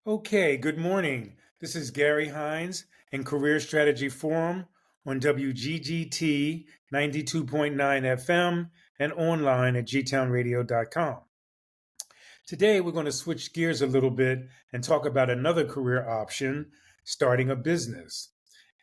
Okay, good morning. This is Gary Hines in Career Strategy Forum on WGGT 92.9 FM and online at gtownradio.com. Today, we're going to switch gears a little bit and talk about another career option, starting a business.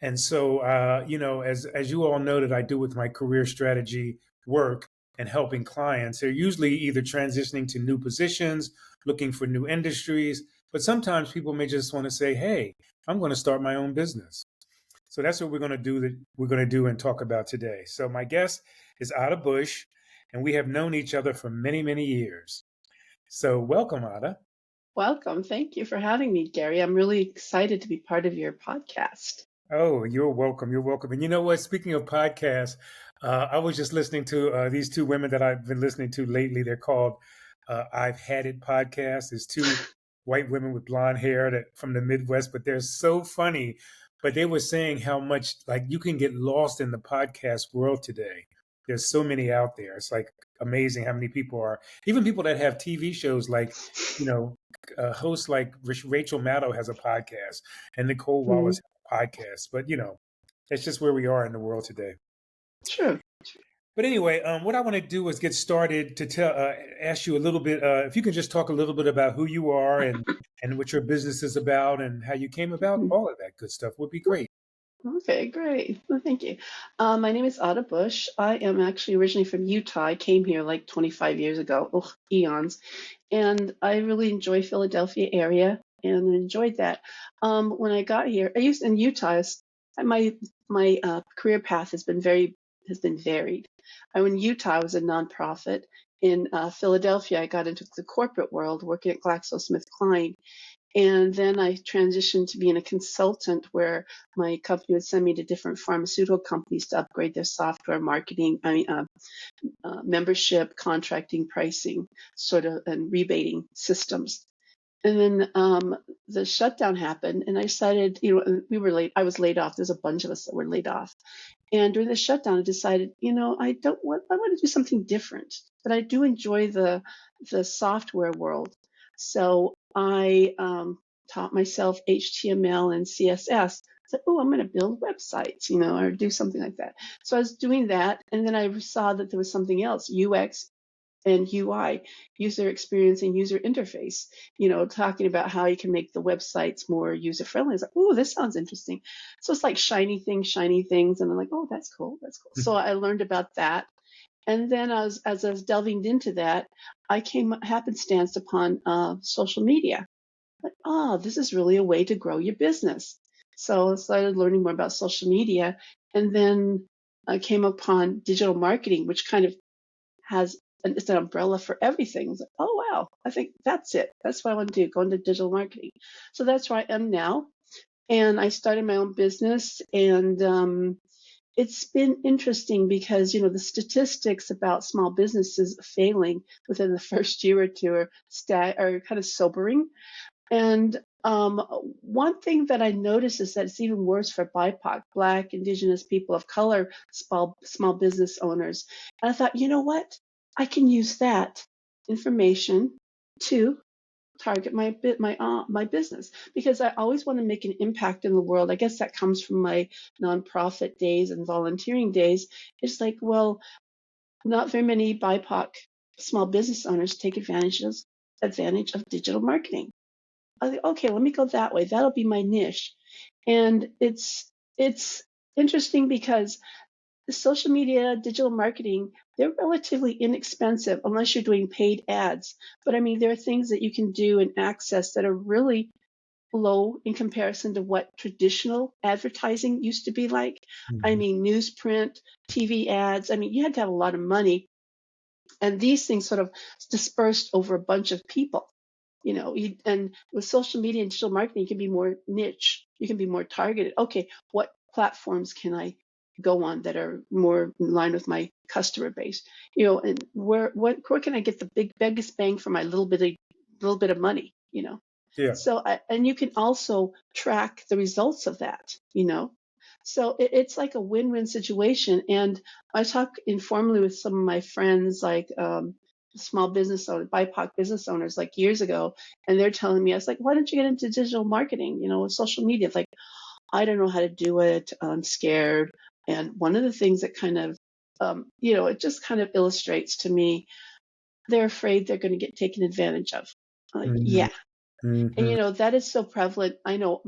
And so, as you all know that I do with my career strategy work and helping clients, they're usually either transitioning to new positions, looking for new industries, but sometimes people may just want to say, "Hey, I'm going to start my own business." So that's what we're going to do. That we're going to do and talk about today. So my guest is Adah Bush, and we have known each other for many, many years. So welcome, Adah. Welcome. Thank you for having me, Gary. I'm really excited to be part of your podcast. Oh, you're welcome. You're welcome. And you know what? Speaking of podcasts, I was just listening to these two women that I've been listening to lately. They're called I've Had It podcast. There's two white women with blonde hair that from the Midwest, but they're so funny. But they were saying how much like you can get lost in the podcast world today. There's so many out there. It's like amazing how many people are, even people that have TV shows like, you know, hosts like Rachel Maddow has a podcast and Nicole Mhm. Wallace podcast. But that's just where we are in the world today. Sure. But anyway, what I want to do is get started to ask you a little bit. If you can just talk a little bit about who you are and what your business is about and how you came about, Mhm. all of that good stuff would be great. Okay, great. Well, thank you. My name is Adah Bush. I am actually originally from Utah. I came here like 25 years ago, eons, and I really enjoy Philadelphia area and enjoyed that. When I got here, I used in Utah. My career path has been varied. In Utah, I was a nonprofit. In Philadelphia, I got into the corporate world, working at GlaxoSmithKline. And then I transitioned to being a consultant where my company would send me to different pharmaceutical companies to upgrade their software, marketing, membership, contracting, pricing, sort of, and rebating systems. And then the shutdown happened, and I decided, we were late. I was laid off. There's a bunch of us that were laid off. And during the shutdown, I decided, I want to do something different. But I do enjoy the software world. So I taught myself HTML and CSS. I said, oh, I'm going to build websites, or do something like that. So I was doing that, and then I saw that there was something else, UX and UI, user experience and user interface, talking about how you can make the websites more user friendly. I was like, oh, this sounds interesting. So it's like shiny things. And I'm like, oh, that's cool. That's cool. So I learned about that. And then as I was delving into that, I came happenstance upon social media. Like, oh, this is really a way to grow your business. So I started learning more about social media. And then I came upon digital marketing, which kind of has it's an umbrella for everything. It's like, oh wow, I think that's it. That's what I want to do. Go into digital marketing. So that's where I am now. And I started my own business, and it's been interesting because the statistics about small businesses failing within the first year or two are kind of sobering. And one thing that I noticed is that it's even worse for BIPOC, Black, Indigenous people of color, small business owners. And I thought, you know what? I can use that information to target my business because I always want to make an impact in the world. I guess that comes from my nonprofit days and volunteering days. It's like, well, not very many BIPOC small business owners take advantage of digital marketing. I think, okay, let me go that way. That'll be my niche. And it's interesting because the social media, digital marketing, they're relatively inexpensive unless you're doing paid ads. But I mean, there are things that you can do and access that are really low in comparison to what traditional advertising used to be like. I Mhm. mean, newsprint, TV ads. I mean, you had to have a lot of money, and these things sort of dispersed over a bunch of people. And with social media and digital marketing, you can be more niche. You can be more targeted. Okay, what platforms can I go on that are more in line with my customer base? And where can I get the biggest bang for my little bit of money? Yeah. And you can also track the results of that. So it's like a win-win situation. And I talk informally with some of my friends, like small business owners, BIPOC business owners, like years ago, and they're telling me, I was like, why don't you get into digital marketing, social media? It's like, I don't know how to do it. I'm scared. And one of the things that kind of, it just kind of illustrates to me, they're afraid they're going to get taken advantage of. I'm like, Mhm, yeah. And, mhm. that is so prevalent. I know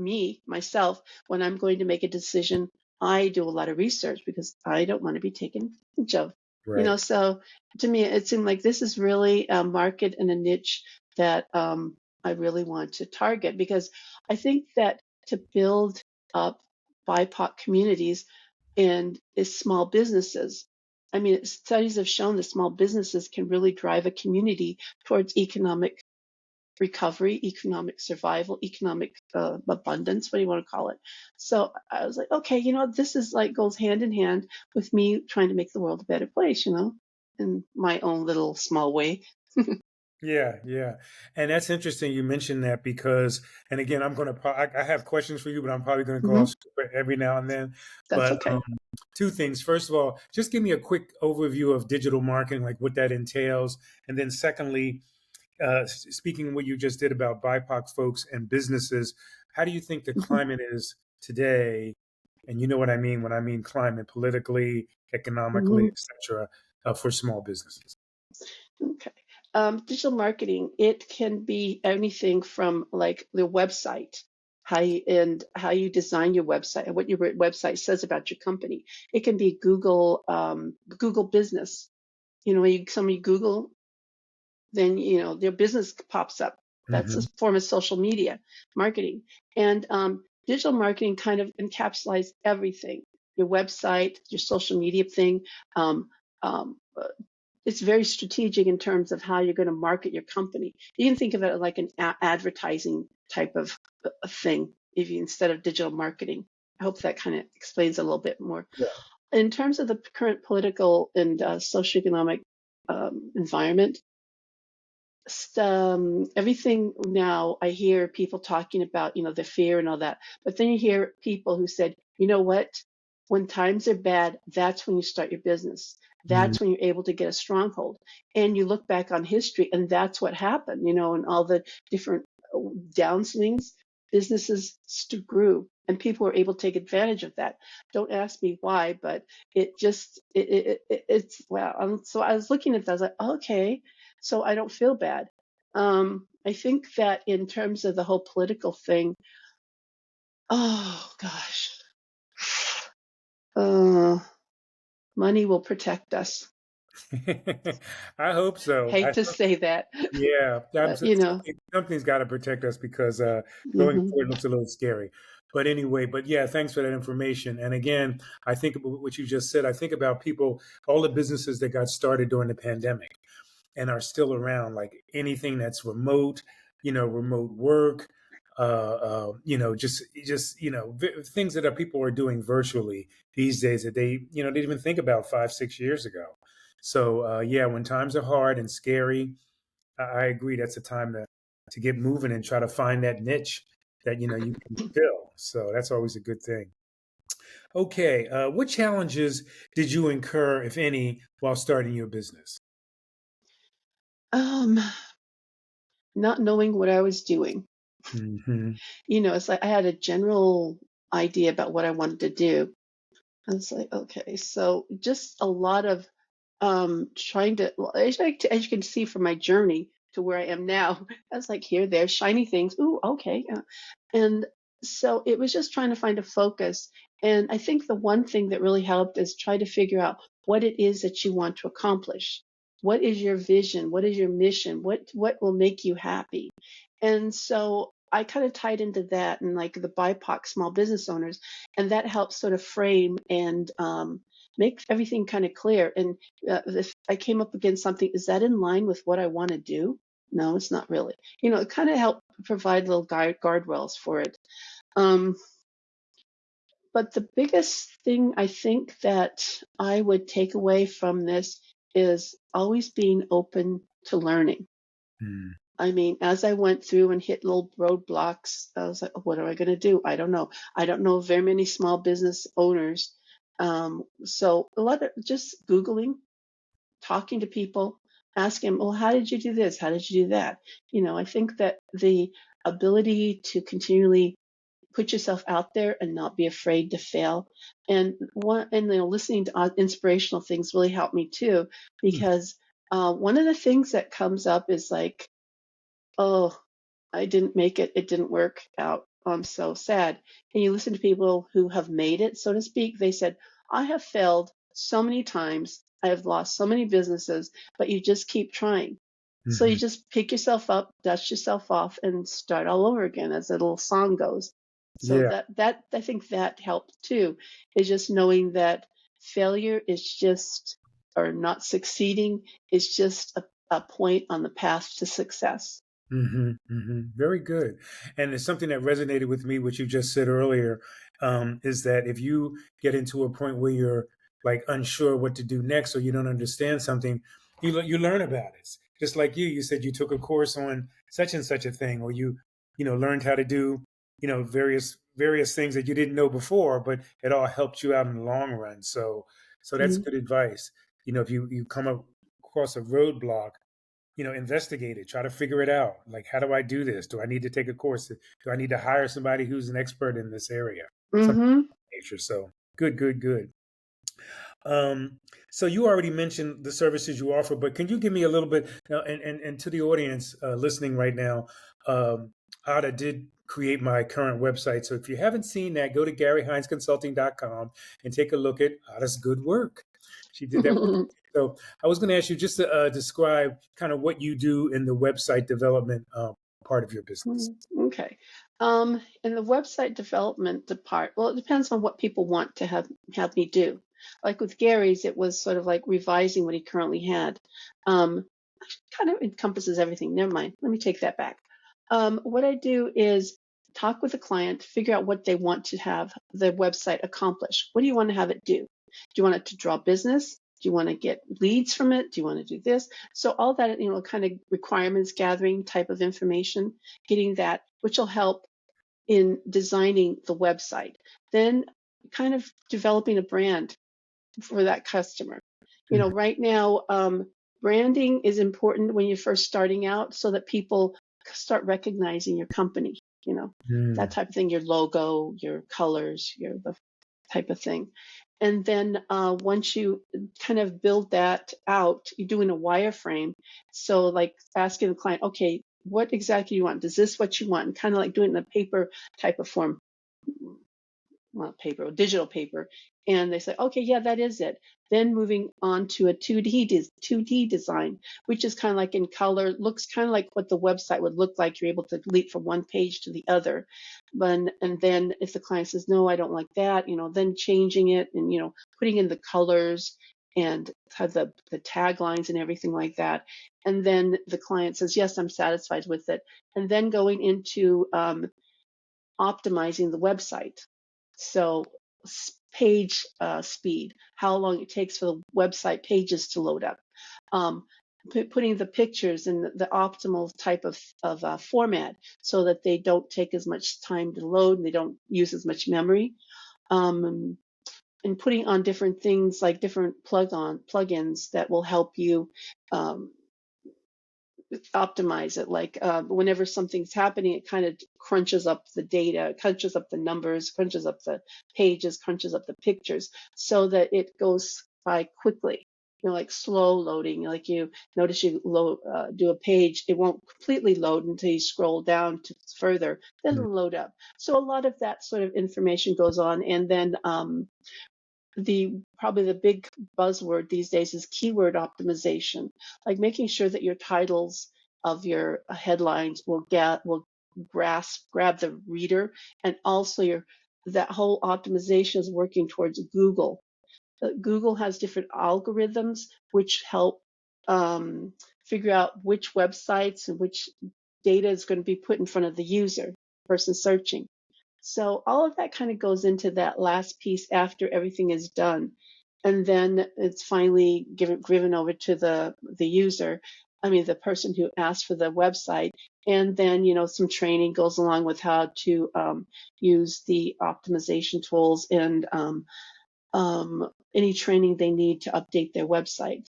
myself, when I'm going to make a decision, I do a lot of research because I don't want to be taken advantage of. Right. So to me, it seemed like this is really a market and a niche that I really want to target, because I think that to build up BIPOC communities and is small businesses. I mean, studies have shown that small businesses can really drive a community towards economic recovery, economic survival, economic abundance, what do you want to call it? So I was like, okay, this is like goes hand in hand with me trying to make the world a better place, in my own little small way. Yeah, yeah. And that's interesting you mentioned that because, and again, I have questions for you, but I'm probably going to go Hmm. off script every now and then. That's But okay. two things. First of all, just give me a quick overview of digital marketing, like what that entails. And then secondly, speaking of what you just did about BIPOC folks and businesses, how do you think the Mhm. climate is today? And you know what I mean when I mean climate, politically, economically, Mhm. etc., for small businesses. Okay. Digital marketing, it can be anything from like the website, how you design your website and what your website says about your company. It can be Google Business. When somebody Google, then their business pops up. That's a Hmm. form of social media marketing. And digital marketing kind of encapsulates everything: your website, your social media thing. Um, um, it's very strategic in terms of how you're going to market your company. You can think of it like an advertising type of thing, if you instead of digital marketing. I hope that kind of explains a little bit more. In terms of the current political and socioeconomic environment, everything now, I hear people talking about, the fear and all that. But then you hear people who said, you know what? When times are bad, that's when you start your business. Mm, That's when you're able to get a stronghold. And you look back on history, and that's what happened, and all the different downswings, businesses grew, and people were able to take advantage of that. Don't ask me why, but it's wow. So I was looking at that, I was like, okay, so I don't feel bad. I think that in terms of the whole political thing, oh gosh, uh, money will protect us. I hope so. Hate to say that, Yeah, but something's got to protect us because going hmm forward looks a little scary. But anyway, but yeah, thanks for that information. And again, I think about what you just said. I think about people, all the businesses that got started during the pandemic and are still around, like anything that's remote, remote work, just things that people are doing virtually these days that they didn't even think about 5, 6 years ago. So yeah, when times are hard and scary, I agree. That's a time to get moving and try to find that niche that you can fill. So that's always a good thing. Okay, what challenges did you incur, if any, while starting your business? um, not knowing what I was doing. Hmm. It's like I had a general idea about what I wanted to do. I was like, okay, so just a lot of trying to, well, as you can see from my journey to where I am now, I was like, here, there, shiny things. Ooh, okay. And so it was just trying to find a focus. And I think the one thing that really helped is try to figure out what it is that you want to accomplish. What is your vision? What is your mission? What will make you happy? And so I kind of tied into that and like the BIPOC small business owners, and that helps sort of frame and make everything kind of clear. And if I came up against something, is that in line with what I want to do? No, it's not really. It kind of helped provide little guardrails for it. Um, but the biggest thing I think that I would take away from this is always being open to learning. Mm, I mean, as I went through and hit little roadblocks, I was like, what am I going to do? I don't know. I don't know very many small business owners. So a lot of just Googling, talking to people, ask him, well, how did you do this? How did you do that? I think that the ability to continually put yourself out there and not be afraid to fail. And listening to inspirational things really helped me too, because one of the things that comes up is like, oh, I didn't make it. It didn't work out. I'm so sad. And you listen to people who have made it, so to speak. They said, I have failed so many times. I have lost so many businesses, but you just keep trying. So you Hmm. just pick yourself up, dust yourself off, and start all over again, as the little song goes. So Yeah. that I think that helped too, is just knowing that failure is just, or not succeeding is just a point on the path to success. Very good. And it's something that resonated with me, what you just said earlier, is that if you get into a point where you're like unsure what to do next or you don't understand something, you learn about it. Just like you said you took a course on such and such a thing, or you learned how to do various things that you didn't know before, but it all helped you out in the long run. So that's Mhm. good advice. If you come across a roadblock, investigate it, try to figure it out. Like, how do I do this? Do I need to take a course? Do I need to hire somebody who's an expert in this area? Something of Mhm. that nature. So good, good, good. Um, so you already mentioned the services you offer, but can you give me a little bit, and to the audience listening right now, Ada did create my current website. So if you haven't seen that, go to GaryHindsConsulting.com and take a look at Ada's good work. She did that work. So I was going to ask you just to describe kind of what you do in the website development part of your business. Okay. In the website development part, well, it depends on what people want to have me do. Like with Gary's, it was sort of like revising what he currently had. Um, Kind of encompasses everything. Never mind. Let me take that back. What I do is talk with the client, figure out what they want to have the website accomplish. What do you want to have it do? Do you want it to draw business? Do you want to get leads from it? Do you want to do this? So all that, kind of requirements gathering type of information, getting that, which will help in designing the website. Then kind of developing a brand for that customer. Right now, branding is important when you're first starting out so that people start recognizing your company, that Mm-hmm. type of thing, your logo, your colors, the type of thing. And then once you kind of build that out, you're doing a wireframe. So, like asking the client, okay, what exactly you want? Is this what you want? And kind of like doing it in a paper type of form, well, paper, digital paper, and they say, okay, yeah, that is it. Then moving on to a 2D design, which is kind of like in color, looks kind of like what the website would look like. You're able to leap from one page to the other. And then if the client says, no, I don't like that, then changing it and, putting in the colors and have the taglines and everything like that. And then the client says, yes, I'm satisfied with it. And then going into optimizing the website. So page speed, how long it takes for the website pages to load up, um, putting the pictures in the optimal type of format so that they don't take as much time to load and they don't use as much memory. Um, and putting on different things like different plugins that will help you um, optimize it. Like whenever something's happening, it kind of crunches up the data, crunches up the numbers, crunches up the pages, crunches up the pictures so that it goes by quickly. Like slow loading. Like you notice you do a page, it won't completely load until you scroll down to further, then it'll load up. So a lot of that sort of information goes on. And then the probably the big buzzword these days is keyword optimization, like making sure that your titles of your headlines will grab the reader, and also that whole optimization is working towards Google. Google has different algorithms which help um, figure out which websites and which data is going to be put in front of the user, person searching. So all of that kind of goes into that last piece after everything is done. And then it's finally given over to the user, I mean, the person who asked for the website. And then, some training goes along with how to use the optimization tools and any training they need to update their website.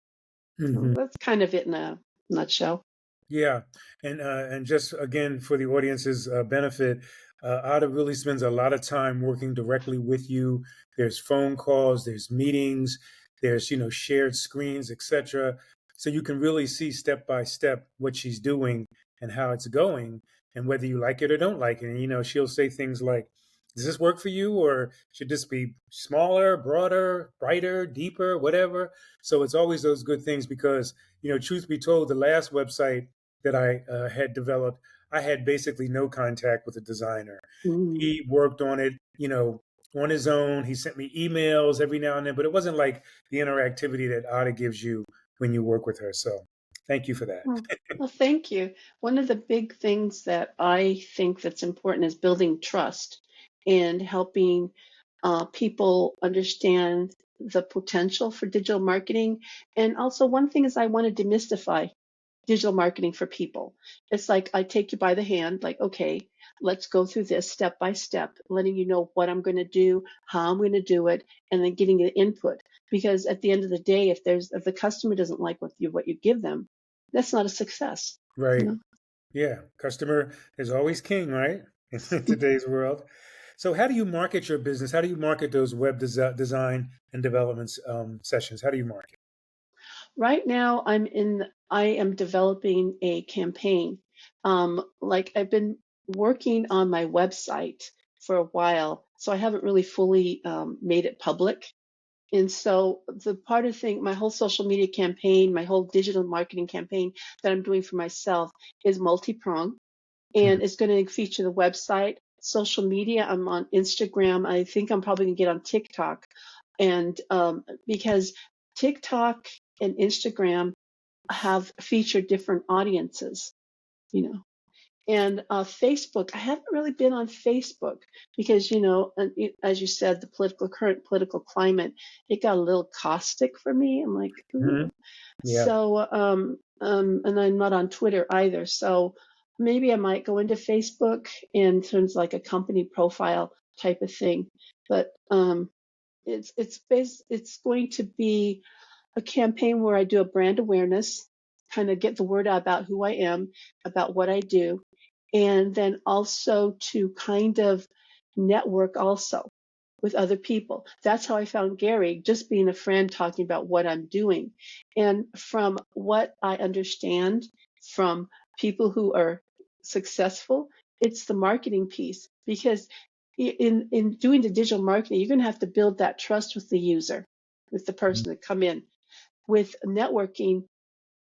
Hmm. So that's kind of it in a nutshell. Yeah, and just again for the audience's benefit, Ada really spends a lot of time working directly with you. There's phone calls, there's meetings, there's shared screens, etc. So you can really see step by step what she's doing and how it's going, and whether you like it or don't like it. And she'll say things like, "Does this work for you, or should this be smaller, broader, brighter, deeper, whatever?" So it's always those good things because truth be told, the last website that I had developed, I had basically no contact with the designer. Mm. He worked on it, on his own. He sent me emails every now and then, but it wasn't like the interactivity that Ada gives you when you work with her. So thank you for that. Oh, well, thank you. One of the big things that I think that's important is building trust and helping people understand the potential for digital marketing. And also, one thing is I want to demystify digital marketing for people. It's like I take you by the hand, like, okay, let's go through this step by step, letting you know what I'm going to do, how I'm going to do it, and then getting the input. Because at the end of the day, if the customer doesn't like what you give them, that's not a success. You Right. know. Yeah. Customer is always king, right? In today's world. So how do you market your business? How do you market those web design and development sessions? How do you market? Right now, I am developing a campaign. Like I've been working on my website for a while, so I haven't really fully made it public. And so the part of thing, my whole social media campaign, my whole digital marketing campaign that I'm doing for myself is multi-pronged, Mhm. and it's going to feature the website, social media. I'm on Instagram. I think I'm probably going to get on TikTok, and because TikTok and Instagram have featured different audiences, you know. And Facebook, I haven't really been on Facebook because, as you said, the current political climate, it got a little caustic for me. I'm like, Mhm. ooh. Yeah. So, and I'm not on Twitter either. So maybe I might go into Facebook in terms like a company profile type of thing. But it's going to be a campaign where I do a brand awareness, kind of get the word out about who I am, about what I do, and then also to kind of network also with other people. That's how I found Gary, just being a friend talking about what I'm doing. And from what I understand from people who are successful, it's the marketing piece because in doing the digital marketing, you're going to have to build that trust with the user, with the Mhm. person that come in. With networking,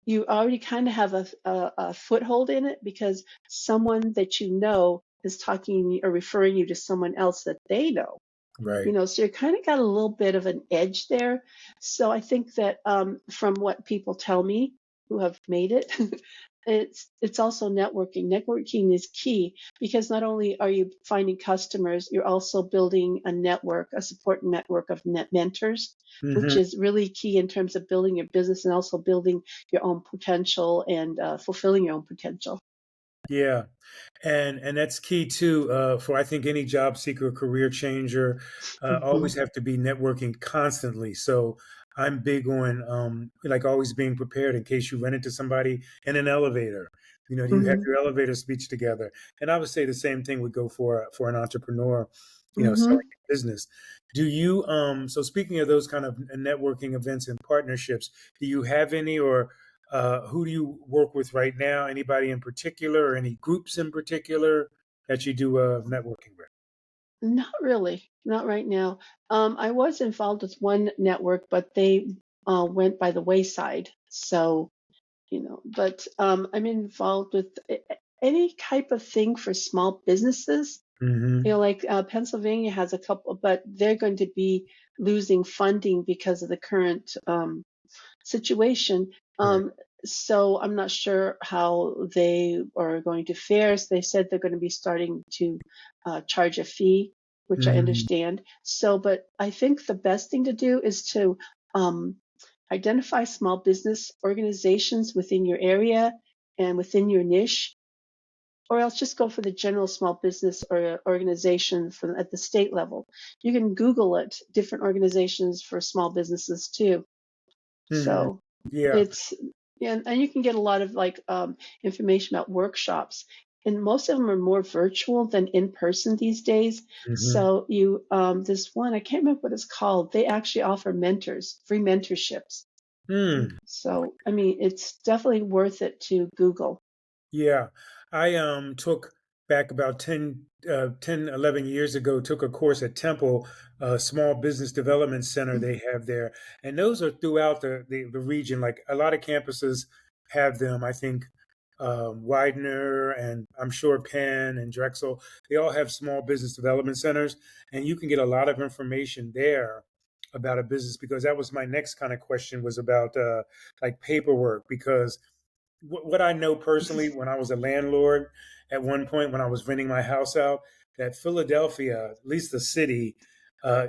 you already kind of have a foothold in it because someone that you know is talking or referring you to someone else that they know. Right. So you kind of got a little bit of an edge there. So I think that from what people tell me who have made it, it's also networking. Networking is key because not only are you finding customers, you're also building a network, a support network of net mentors, which Hmm. is really key in terms of building your business and also building your own potential and fulfilling your own potential. Yeah. And that's key too for I think any job seeker, career changer. Hmm. Always have to be networking constantly. So I'm big on like always being prepared in case you run into somebody in an elevator. Do you have Hmm. your elevator speech together? And I would say the same thing would go for an entrepreneur, Hmm. starting a business. Do you so speaking of those kind of networking events and partnerships, do you have any, or who do you work with right now? Anybody in particular, or any groups in particular that you do networking with? Not really, not right now. I was involved with one network, but they went by the wayside. So, but I'm involved with any type of thing for small businesses. Hmm. Like Pennsylvania has a couple, but they're going to be losing funding because of the current situation. Right. So I'm not sure how they are going to fare. So they said they're going to be starting to charge a fee, which I Hmm. understand. So, but I think the best thing to do is to um, identify small business organizations within your area and within your niche, or else just go for the general small business or organization from at the state level. You can Google it, different organizations for small businesses too. Hmm. So. Yeah. It's and you can get a lot of like information about workshops, and most of them are more virtual than in person these days. Hmm. So you this one, I can't remember what it's called. They actually offer mentors, free mentorships. Mm. So I mean, it's definitely worth it to Google. Yeah, I took back about 11 years ago, took a course at Temple, a small business development center they have there. And those are throughout the region. Like a lot of campuses have them. I think Widener and I'm sure Penn and Drexel, they all have small business development centers. And you can get a lot of information there about a business because that was my next kind of question was about like paperwork because what I know personally, when I was a landlord at one point, when I was renting my house out, that Philadelphia, at least the city, uh,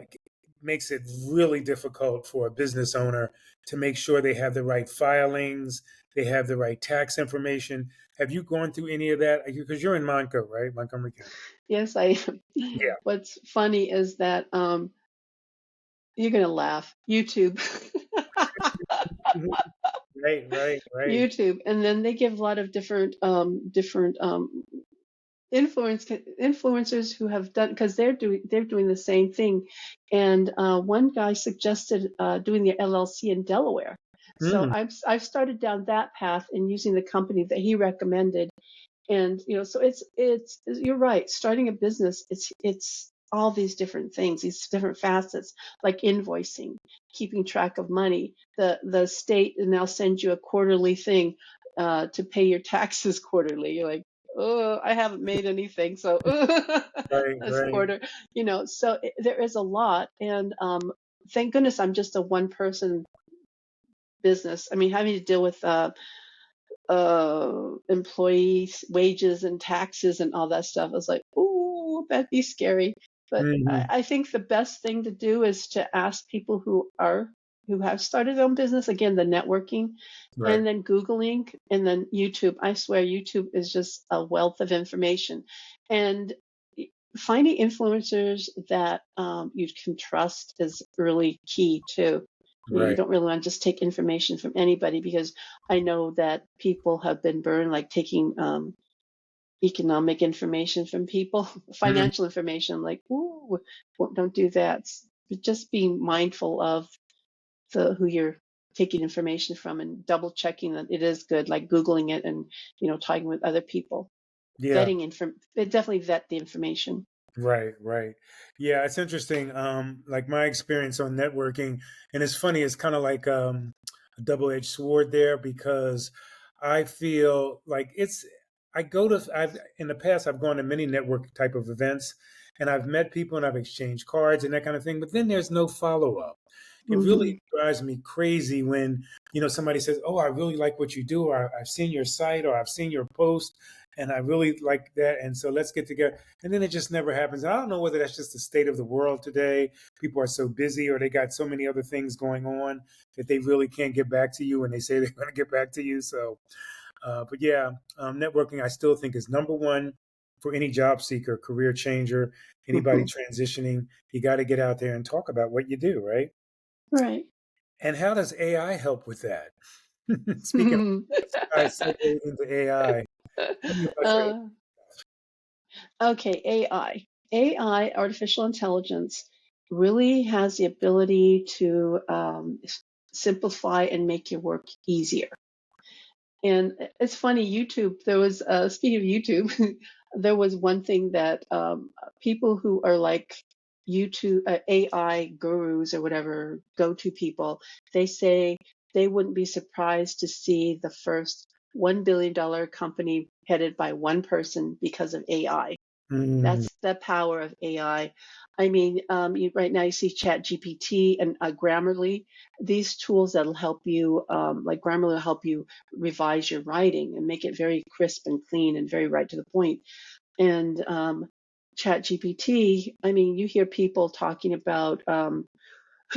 makes it really difficult for a business owner to make sure they have the right filings, they have the right tax information. Have you gone through any of that? Because you're in Monco, right? Montgomery County. Yes, I am. Yeah. What's funny is that you're gonna laugh. YouTube. Mhm. Right, right, right. YouTube, and then they give a lot of different influencers who have done because they're doing the same thing, and one guy suggested doing the LLC in Delaware. So Mm, I've started down that path and using the company that he recommended, and so it's you're right, starting a business, it's all these different things, these different facets, like invoicing, keeping track of money. The state now sends you a quarterly thing to pay your taxes quarterly. You're like, oh, I haven't made anything, so right, this right. quarter, so there is a lot. And thank goodness I'm just a one person business. I mean, having to deal with employees' wages and taxes and all that stuff. I was like, "Ooh, that'd be scary." But I, Hmm. I think the best thing to do is to ask people who have started their own business. Again, the networking, Right. and then Googling, and then YouTube. I swear, YouTube is just a wealth of information, and finding influencers that you can trust is really key too. You Right. don't really want to just take information from anybody, because I know that people have been burned, like taking economic information from people, Mhm. financial information. Like, ooh, well, don't do that. But just being mindful of the who you're taking information from, and double checking that it is good, like Googling it, and talking with other people, Yeah. vetting definitely vet the information. Right, right. Yeah, it's interesting. Like my experience on networking, and it's funny, it's kind of like a double-edged sword there because I feel like I've in the past I've gone to many network type of events and I've met people and I've exchanged cards and that kind of thing, but then there's no follow-up. It really Hmm. drives me crazy when, somebody says, "Oh, I really like what you do," or "I've seen your site," or "I've seen your post, and I really like that, and so let's get together." And then it just never happens. I don't know whether that's just the state of the world today. People are so busy or they got so many other things going on that they really can't get back to you and they say they're going to get back to you. So, but yeah, networking I still think is number one for any job seeker, career changer, anybody Hmm. transitioning. You got to get out there and talk about what you do, right? Right. And how does AI help with that? Speaking of, I segue into AI. Tell me about your. uh, Okay, AI. AI, artificial intelligence, really has the ability to simplify and make your work easier. And it's funny, YouTube, there was, speaking of YouTube, there was one thing that people who are like YouTube, AI gurus or whatever, go-to people, they say they wouldn't be surprised to see the first $1 billion company headed by one person because of AI. Mm, That's the power of AI. I mean, right now you see Chat GPT and Grammarly, these tools that'll help you, like Grammarly will help you revise your writing and make it very crisp and clean and very right to the point. And Chat GPT, I mean, you hear people talking about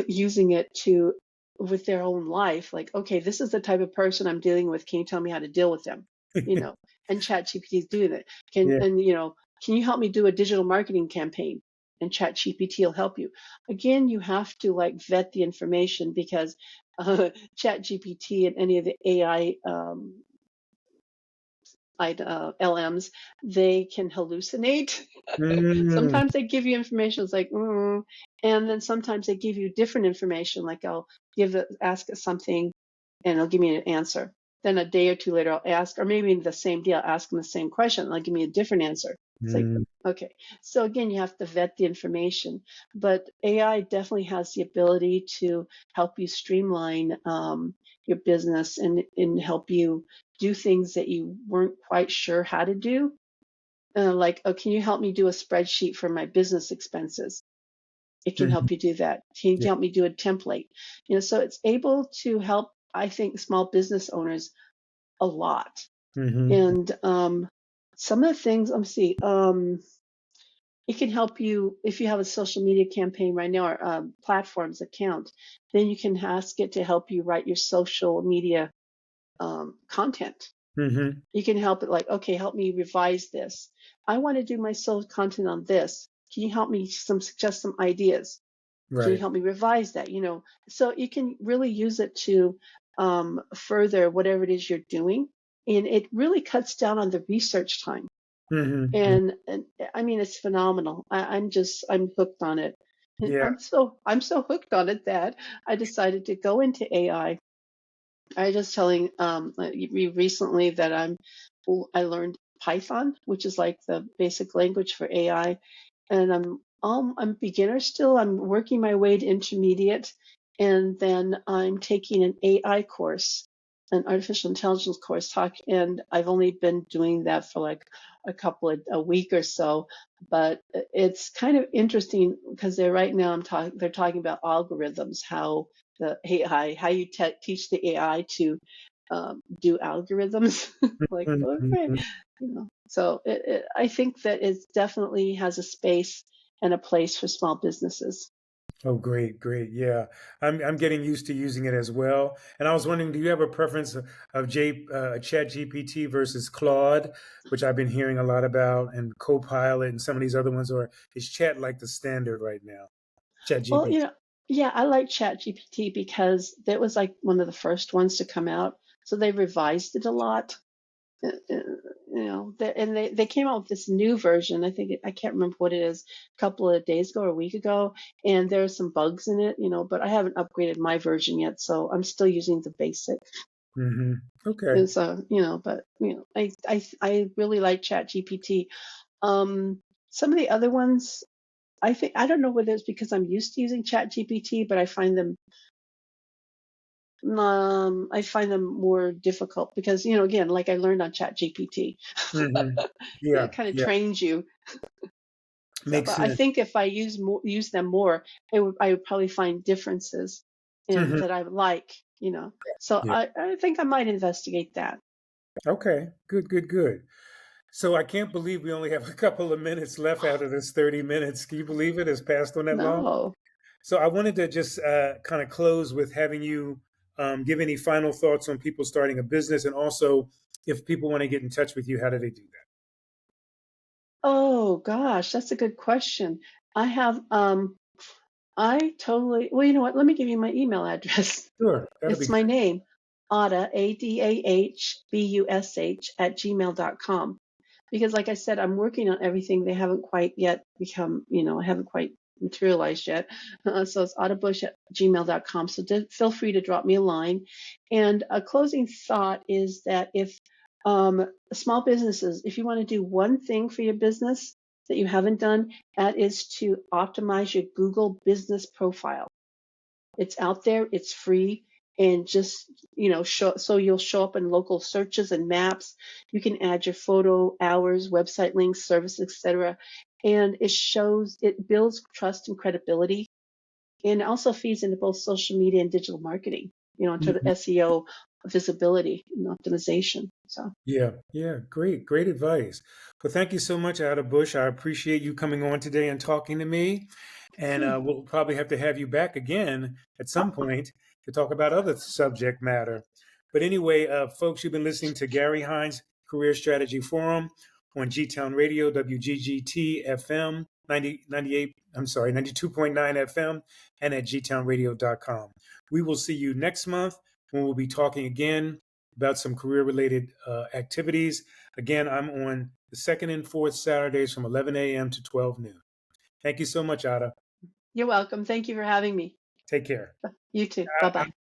using it to with their own life, like, okay, this is the type of person I'm dealing with, can you tell me how to deal with them, you know and chat gpt is doing it. yeah. Can you help me do a digital marketing campaign, and chat gpt will help you. Again, you have to like vet the information, because Chat GPT and any of the AI LMs, they can hallucinate. Mm, Sometimes they give you information it's like, and then sometimes they give you different information. Like I'll ask it something, and it'll give me an answer. Then a day or two later, I'll ask, or maybe in the same day, I'll ask them the same question, and they'll give me a different answer. It's like, mm, okay. So again, you have to vet the information, but AI definitely has the ability to help you streamline your business and help you do things that you weren't quite sure how to do. Like, oh, can you help me do a spreadsheet for my business expenses? It can mhm, help you do that. Can you yeah, help me do a template? So it's able to help, I think, small business owners a lot. mhm, And some of the things, let me see, it can help you if you have a social media campaign right now or platforms account, then you can ask it to help you write your social media content. mhm, You can help it like, okay, help me revise this. I want to do my social content on this. Can you help me suggest some ideas? Can you right. help me revise that? So you can really use it to further whatever it is you're doing, and it really cuts down on the research time. Mhm, mm, And I mean, it's phenomenal. I'm hooked on it. And yeah. I'm so hooked on it that I decided to go into AI. I just telling you recently that I learned Python, which is like the basic language for AI, and I'm beginner still. I'm working my way to intermediate, and then I'm taking an AI course, an artificial intelligence course. And I've only been doing that for like a week or so, but it's kind of interesting because right now they're talking about algorithms, how the AI, how you teach the AI to do algorithms. Like, Mhm, okay, mhm. so I think that it definitely has a space and a place for small businesses. Oh, great, great. Yeah, I'm getting used to using it as well. And I was wondering, do you have a preference of Chat GPT versus Claude, which I've been hearing a lot about, and Copilot and some of these other ones, or is Chat like the standard right now? Chat Well, GPT. yeah, I like ChatGPT because that was like one of the first ones to come out. So they revised it a lot. And they came out with this new version. I can't remember what it is, a couple of days ago or a week ago, and there are some bugs in it, but I haven't upgraded my version yet, so I'm still using the basic. Hmm. Okay. And so, but I really like ChatGPT. Some of the other ones, I don't know whether it's because I'm used to using ChatGPT, but I find them more difficult because, again, like I learned on ChatGPT. Hmm. It Yeah, kind of yeah, trains you. So, makes but I sense. think if I use them more, I would probably find differences in Hmm. that I like, So Yeah. I think I might investigate that. Okay. Good, good, good. So I can't believe we only have a couple of minutes left out of this 30 minutes. Can you believe it? It's passed on that long? No. So I wanted to just kind of close with having you give any final thoughts on people starting a business, and also if people want to get in touch with you, how do they do that? Oh gosh, that's a good question. I have I totally well, you know what? Let me give you my email address. Sure, that'll be It's my great. name, Adah, ADAHBUSH at gmail.com. Because like I said, I'm working on everything. They haven't quite yet become, I haven't quite materialized yet. So it's audahbush at gmail.com. So feel free to drop me a line. And a closing thought is that if small businesses, if you want to do one thing for your business that you haven't done, that is to optimize your Google business profile. It's out there, it's free, and just, so you'll show up in local searches and maps. You can add your photo, hours, website links, services, etc. And it builds trust and credibility, and also feeds into both social media and digital marketing, into the Mhm. SEO visibility and optimization. So Yeah, yeah, great, great advice. Well, thank you so much, Ada Bush. I appreciate you coming on today and talking to me. And okay. we'll probably have to have you back again at some point to talk about other subject matter. But anyway, folks, you've been listening to Gary Hines Career Strategy Forum on G Town Radio, WGGT FM 92.9 FM, and at gtownradio.com. We will see you next month when we'll be talking again about some career related activities. Again, I'm on the second and fourth Saturdays from 11 a.m. to 12 noon. Thank you so much, Adah. You're welcome. Thank you for having me. Take care. You too. Bye bye.